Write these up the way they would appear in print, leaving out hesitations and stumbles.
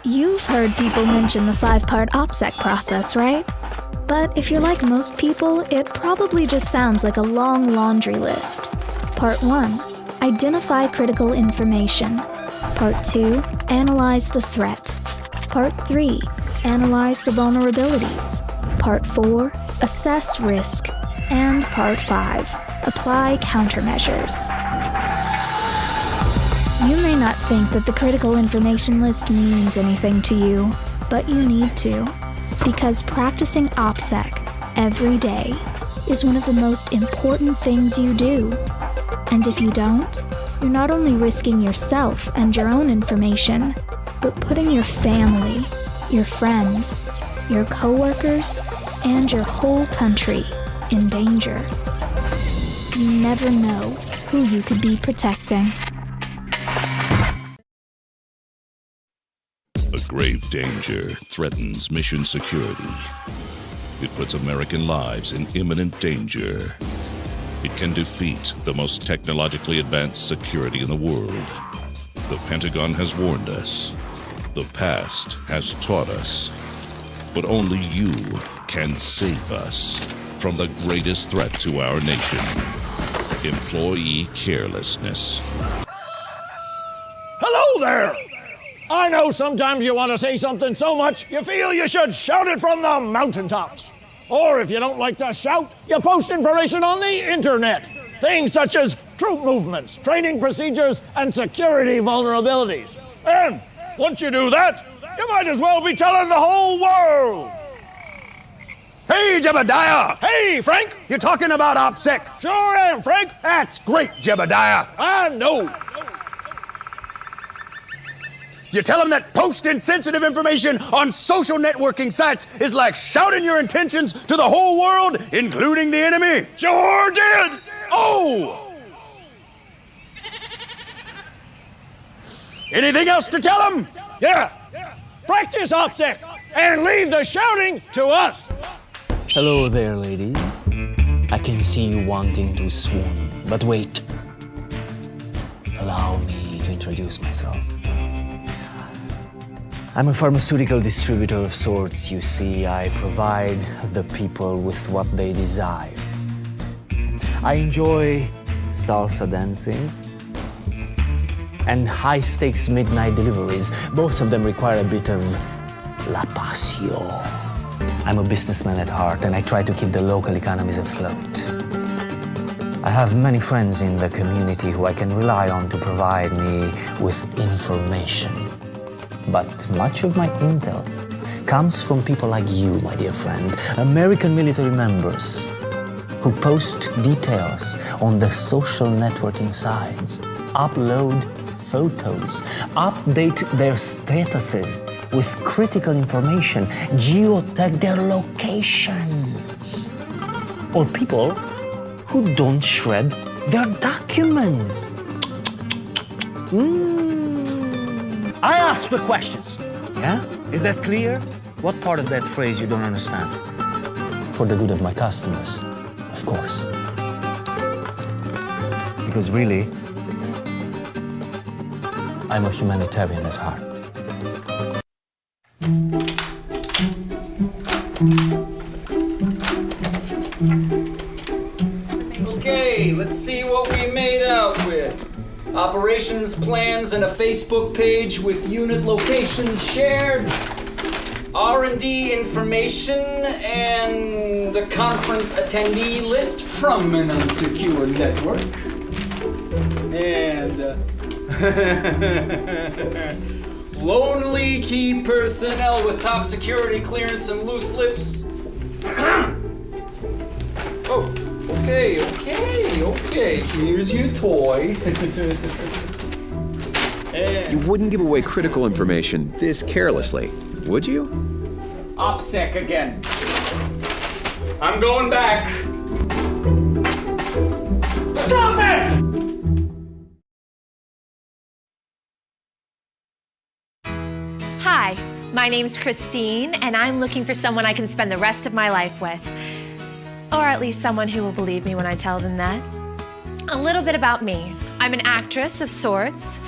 You've heard people mention the 5-part OPSEC process, right? But if you're like most people, it probably just sounds like a long laundry list. Part 1. Identify critical information. Part 2. Analyze the threat. Part 3. Analyze the vulnerabilities. Part 4. Assess risk. And Part 5. Apply countermeasures. You may not think that the critical information list means anything to you, but you need to, because practicing OPSEC every day is one of the most important things you do. And if you don't, you're not only risking yourself and your own information, but putting your family, your friends, your coworkers, and your whole country in danger. You never know who you could be protecting. A grave danger threatens mission security. It puts American lives in imminent danger. It can defeat the most technologically advanced security in the world. The Pentagon has warned us. The past has taught us. But only you can save us from the greatest threat to our nation: employee carelessness. Hello there! I know sometimes you want to say something so much you feel you should shout it from the mountaintops. Or if you don't like to shout, you post information on the internet. Things such as troop movements, training procedures, and security vulnerabilities. And once you do that, you might as well be telling the whole world. Hey, Jebediah! Hey, Frank! You talking about OPSEC? Sure am, Frank! That's great, Jebediah! I know! You tell them that posting sensitive information on social networking sites is like shouting your intentions to the whole world, including the enemy? Sure did! Oh! Anything else to tell them? Yeah! Practice OPSEC and leave the shouting to us! Hello there, ladies. I can see you wanting to swoon, but wait. Allow me to introduce myself. I'm a pharmaceutical distributor of sorts. You see, I provide the people with what they desire. I enjoy salsa dancing and high-stakes midnight deliveries. Both of them require a bit of la pasión. I'm a businessman at heart, and I try to keep the local economies afloat. I have many friends in the community who I can rely on to provide me with information. But much of my intel comes from people like you, my dear friend, American military members who post details on the social networking sites, upload photos, update their statuses with critical information, geotag their locations. Or people who don't shred their documents. I ask the questions. Yeah? Is that clear? What part of that phrase you don't understand? For the good of my customers, of course. Because really, I'm a humanitarian at heart. Okay, let's see what we made out with. Operations plans and a Facebook page with unit locations shared. R&D information and a conference attendee list from an unsecured network. And lonely key personnel with top security clearance and loose lips. Oh. Okay, here's your toy. You wouldn't give away critical information this carelessly, would you? OPSEC again. I'm going back. Stop it! Hi, my name's Christine, and I'm looking for someone I can spend the rest of my life with. Or at least someone who will believe me when I tell them that. A little bit about me. I'm an actress of sorts.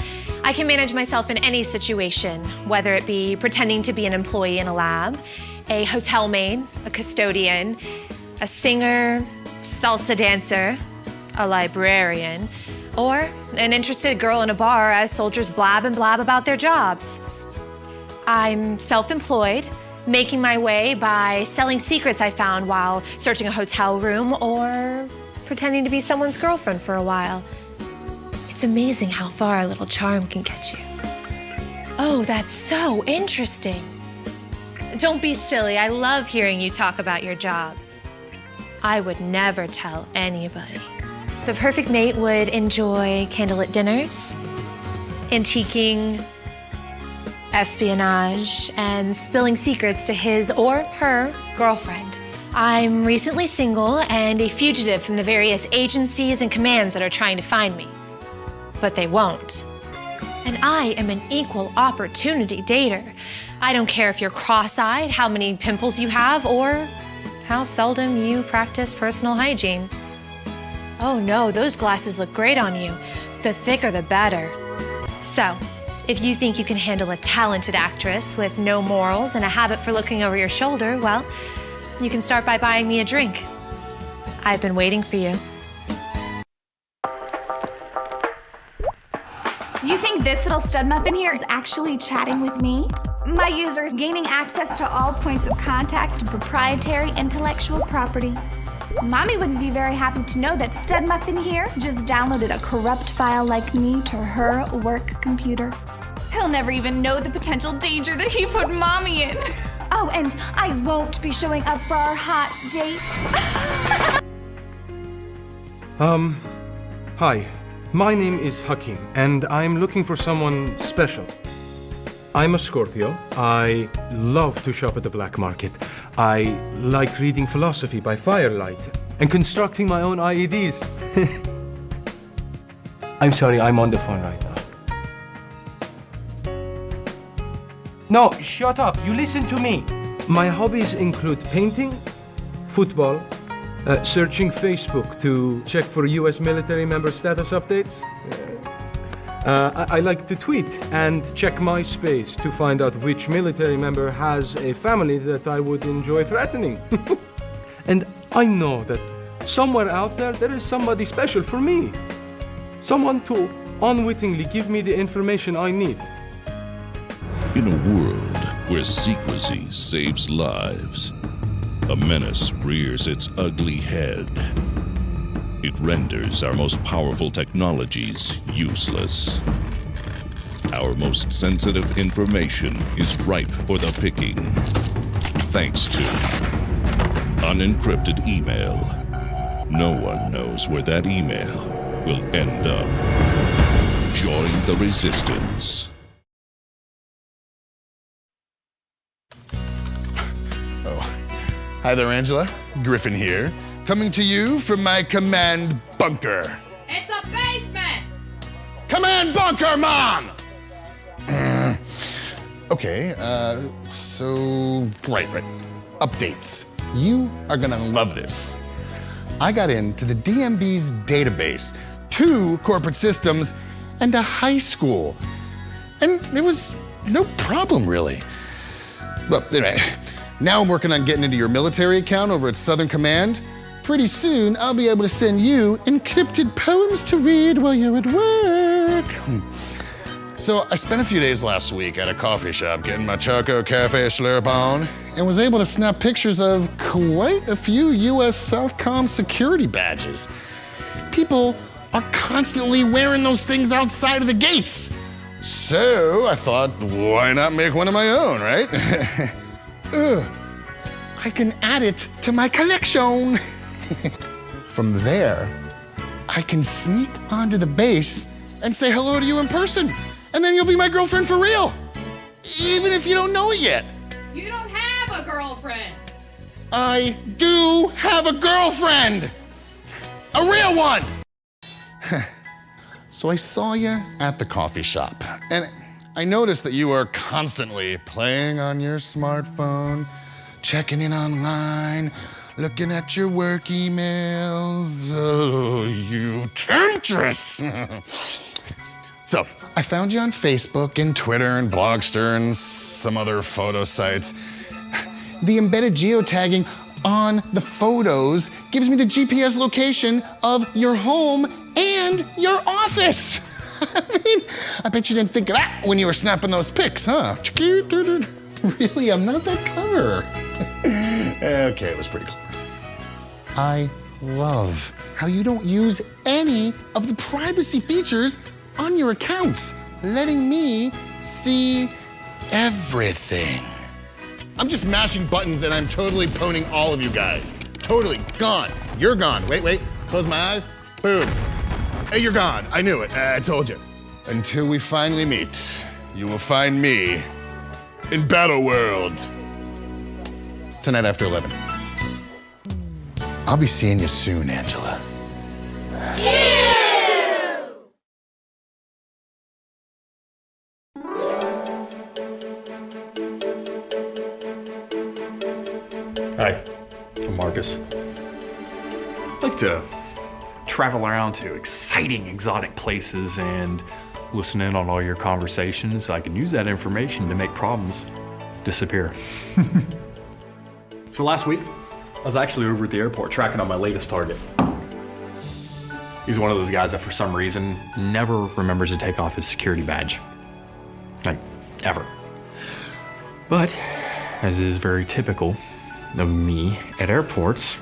I can manage myself in any situation, whether it be pretending to be an employee in a lab, a hotel maid, a custodian, a singer, salsa dancer, a librarian, or an interested girl in a bar as soldiers blab and blab about their jobs. I'm self-employed, making my way by selling secrets I found while searching a hotel room or pretending to be someone's girlfriend for a while. It's amazing how far a little charm can get you. Oh, that's so interesting. Don't be silly. I love hearing you talk about your job. I would never tell anybody. The perfect mate would enjoy candlelit dinners, antiquing, espionage, and spilling secrets to his or her girlfriend. I'm recently single and a fugitive from the various agencies and commands that are trying to find me. But they won't. And I am an equal opportunity dater. I don't care if you're cross-eyed, how many pimples you have, or how seldom you practice personal hygiene. Oh no, those glasses look great on you. The thicker the better. So, if you think you can handle a talented actress with no morals and a habit for looking over your shoulder, well, you can start by buying me a drink. I've been waiting for you. You think this little stud muffin here is actually chatting with me? My user is gaining access to all points of contact and proprietary intellectual property. Mommy wouldn't be very happy to know that stud muffin here just downloaded a corrupt file like me to her work computer. He'll never even know the potential danger that he put Mommy in. Oh, and I won't be showing up for our hot date. Hi. My name is Hakim, and I'm looking for someone special. I'm a Scorpio. I love to shop at the black market. I like reading philosophy by firelight and constructing my own IEDs. I'm sorry, I'm on the phone right now. No, shut up. You listen to me. My hobbies include painting, football, searching Facebook to check for U.S. military member status updates. I like to tweet and check MySpace to find out which military member has a family that I would enjoy threatening. And I know that somewhere out there is somebody special for me. Someone to unwittingly give me the information I need. In a world where secrecy saves lives, a menace rears its ugly head. It renders our most powerful technologies useless. Our most sensitive information is ripe for the picking, thanks to unencrypted email. No one knows where that email will end up. Join the resistance. Hi there, Angela. Griffin here, coming to you from my command bunker. It's a basement! Command bunker, Mom! Okay, so, right. Updates. You are gonna love this. I got into the DMV's database, 2 corporate systems, and a high school. And there was no problem, really. Well, anyway, now I'm working on getting into your military account over at Southern Command. Pretty soon, I'll be able to send you encrypted poems to read while you're at work. So I spent a few days last week at a coffee shop getting my Choco Cafe slurp on and was able to snap pictures of quite a few US Southcom security badges. People are constantly wearing those things outside of the gates. So I thought, why not make one of my own, right? I can add it to my collection. From there, I can sneak onto the base and say hello to you in person. And then you'll be my girlfriend for real. Even if you don't know it yet. You don't have a girlfriend. I do have a girlfriend. A real one. So I saw you at the coffee shop. And I noticed that you are constantly playing on your smartphone, checking in online, looking at your work emails. Oh, you temptress. So, I found you on Facebook and Twitter and Blogster and some other photo sites. The embedded geotagging on the photos gives me the GPS location of your home and your office. I mean, I bet you didn't think of that when you were snapping those pics, huh? Really, I'm not that clever. Okay, it was pretty clever. I love how you don't use any of the privacy features on your accounts, letting me see everything. I'm just mashing buttons and I'm totally pwning all of you guys. Totally gone. You're gone. Wait. Close my eyes. Boom. Hey, you're gone. I knew it. I told you. Until we finally meet, you will find me in Battle World. Tonight after 11. I'll be seeing you soon, Angela. Hi, I'm Marcus. I'd like to travel around to exciting, exotic places and listen in on all your conversations. I can use that information to make problems disappear. So last week, I was actually over at the airport tracking on my latest target. He's one of those guys that for some reason never remembers to take off his security badge. Like, ever. But, as is very typical of me at airports,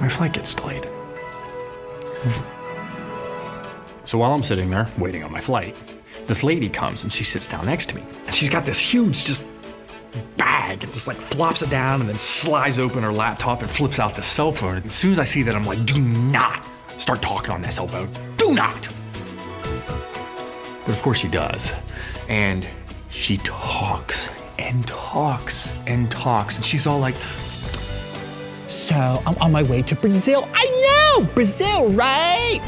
my flight gets delayed. So while I'm sitting there waiting on my flight, this lady comes and she sits down next to me. And she's got this huge just bag and just like flops it down and then slides open her laptop and flips out the cell phone. And as soon as I see that, I'm like, do not start talking on that cell phone. Do not. But of course she does. And she talks and talks and talks. And she's all like, so I'm on my way to Brazil. I know, Brazil, right?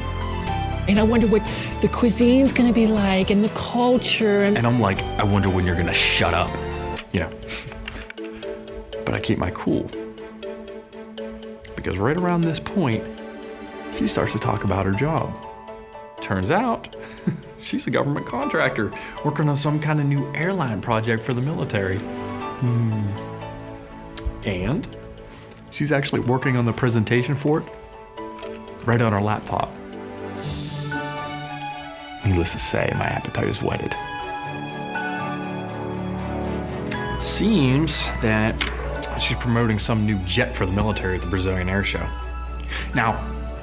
And I wonder what the cuisine's gonna be like and the culture. And I'm like, I wonder when you're gonna shut up. You know. But I keep my cool. Because right around this point, she starts to talk about her job. Turns out, she's a government contractor working on some kind of new airline project for the military. And she's actually working on the presentation for it right on her laptop. Needless to say, my appetite is whetted. It seems that she's promoting some new jet for the military at the Brazilian Air Show. Now,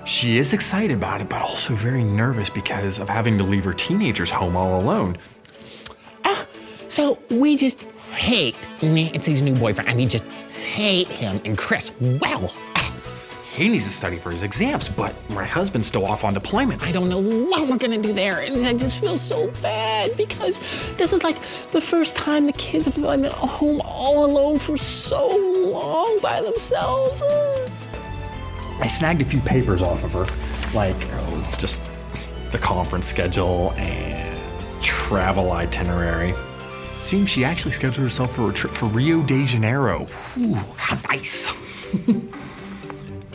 she is excited about it, but also very nervous because of having to leave her teenagers home all alone. So we just hate Nancy's new boyfriend. I mean, just hate him. And Chris, well, he needs to study for his exams, but my husband's still off on deployment. I don't know what we're gonna do there. And I just feel so bad because this is like the first time the kids have been at home all alone for so long by themselves. I snagged a few papers off of her, like just the conference schedule and travel itinerary. Seems she actually scheduled herself for a trip for Rio de Janeiro. Ooh, how nice.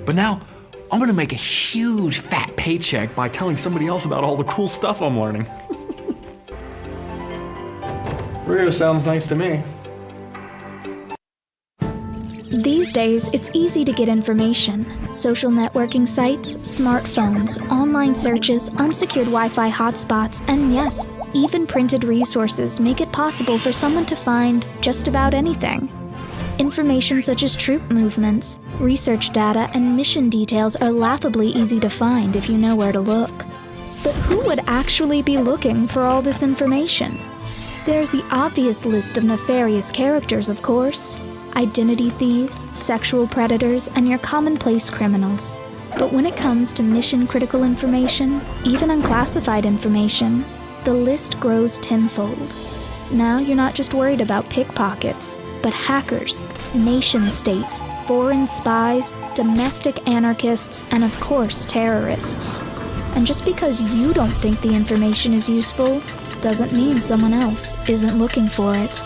But now, I'm gonna make a huge fat paycheck by telling somebody else about all the cool stuff I'm learning. Rio sounds nice to me. These days, it's easy to get information. Social networking sites, smartphones, online searches, unsecured Wi-Fi hotspots, and yes, even printed resources make it possible for someone to find just about anything. Information such as troop movements, research data, and mission details are laughably easy to find if you know where to look. But who would actually be looking for all this information? There's the obvious list of nefarious characters, of course. Identity thieves, sexual predators, and your commonplace criminals. But when it comes to mission-critical information, even unclassified information, the list grows tenfold. Now you're not just worried about pickpockets, but hackers, nation-states, foreign spies, domestic anarchists, and of course terrorists. And just because you don't think the information is useful, doesn't mean someone else isn't looking for it.